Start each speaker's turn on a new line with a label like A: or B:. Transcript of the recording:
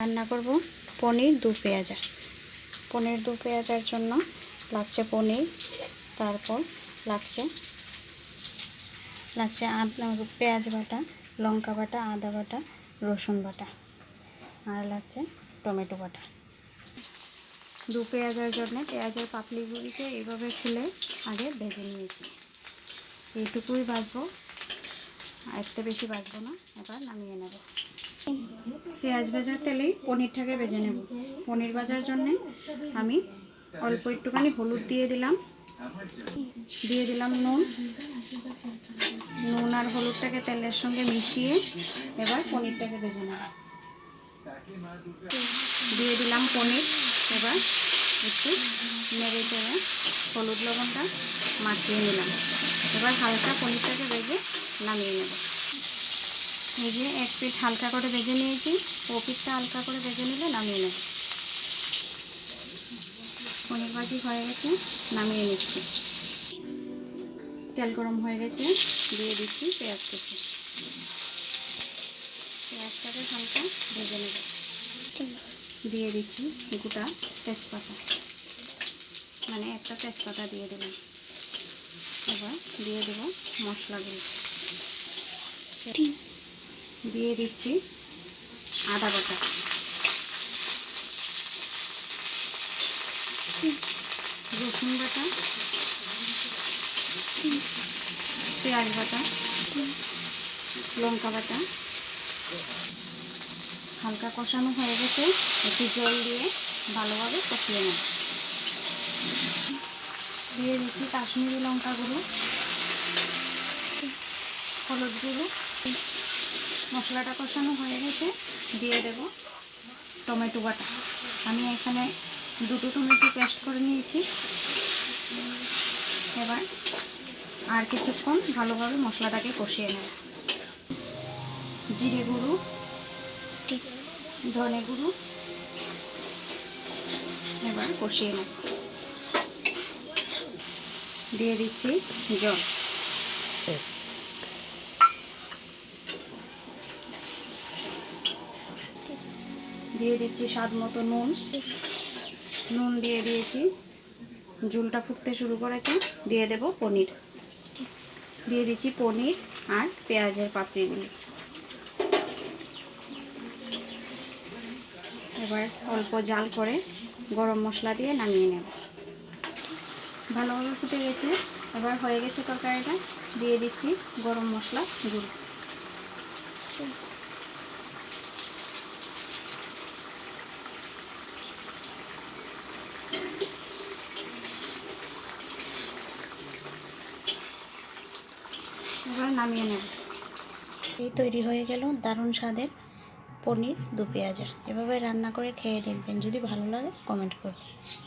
A: রান্না করব পনির দু পেঁয়াজা। পনির দু পেঁয়াজার জন্য লাগছে পনির, তারপর লাগছে পেঁয়াজ বাটা, লঙ্কা বাটা, আদা বাটা, রসুন বাটা, আর লাগছে টমেটো বাটা। দু পেঁয়াজার জন্য পেঁয়াজের পাপড়িগুলিকে এইভাবে খুলে আগে ভেজে নিয়েছি। এইটুকুই ভাজবো, আর একটু বেশি ভাজবো না। এবার নামিয়ে নেব। পেঁয়াজ ভাজার তেলেই পনিরটাকে ভেজে নেব। পনির ভাজার জন্যে আমি অল্প একটুখানি হলুদ দিয়ে দিলাম নুন আর হলুদটাকে তেলের সঙ্গে মিশিয়ে এবার পনিরটাকে ভেজে নেব। দিয়ে দিলাম পনির। এবার একটু নেড়ে চেড়ে হলুদ লবণটা মাখিয়ে নিলাম। এবার হালকা পনিরটাকে ভেজে নামিয়ে নেব। এই যে এক পিঠ হালকা করে ভেজে নিয়েছি, ও পিঠটা হালকা করে ভেজে নিলে নামিয়ে নেব। পনির ভাজি হয়ে গেছে, নামিয়ে নিচ্ছি। তেল গরম হয়ে গেছে, দিয়ে দিচ্ছি পেঁয়াজ কুচি। পেঁয়াজটাকে হালকা ভেজে নেব। দিয়ে দিচ্ছি গোটা তেজপাতা, মানে একটা তেজপাতা দিয়ে দিলাম। এবার দিয়ে দেবো মশলাগুলো। দিয়ে দিচ্ছি আদা বাটা, রসুন বাটা, পেঁয়াজ বাটা, লঙ্কা বাটা। হালকা কষানো হয়ে গেছে, একটু জল দিয়ে ভালোভাবে কষিয়ে নেব। দিয়ে দিচ্ছি কাশ্মীরি লঙ্কা গুঁড়ো, হলুদ গুঁড়ো। মশলাটা কষানো হয়ে গেছে, দিয়ে দেব টমেটো বাটা। আমি এখানে দুটো টমেটো পেস্ট করে নিয়েছি। এবার আর কিছুক্ষণ ভালোভাবে মশলাটাকে কষিয়ে নেব। জিরে গুঁড়ো, ধনে গুঁড়ো, এবার কষিয়ে নেব। দিয়ে দিচ্ছি জল। দিয়ে দিচ্ছি স্বাদ মতো নুন দিয়ে দিয়েছি। ঝোলটা ফুটতে শুরু করেছে, দিয়ে দেব পনির। দিয়ে দিচ্ছি পনির আর পেঁয়াজের পাপড়িগুলি। এবার অল্প জাল করে গরম মশলা দিয়ে নামিয়ে নেব। ভালোভাবে ফুটে গেছে, এবার হয়ে গেছে তরকারিটা। দিয়ে দিচ্ছি গরম মশলা গুঁড়ো। এবার নামিয়ে নেব। এই তৈরি হয়ে গেল দারুণ স্বাদের পনির দু পেঁয়াজা। এভাবে রান্না করে খেয়ে দেখবেন, যদি ভালো লাগে কমেন্ট করবেন।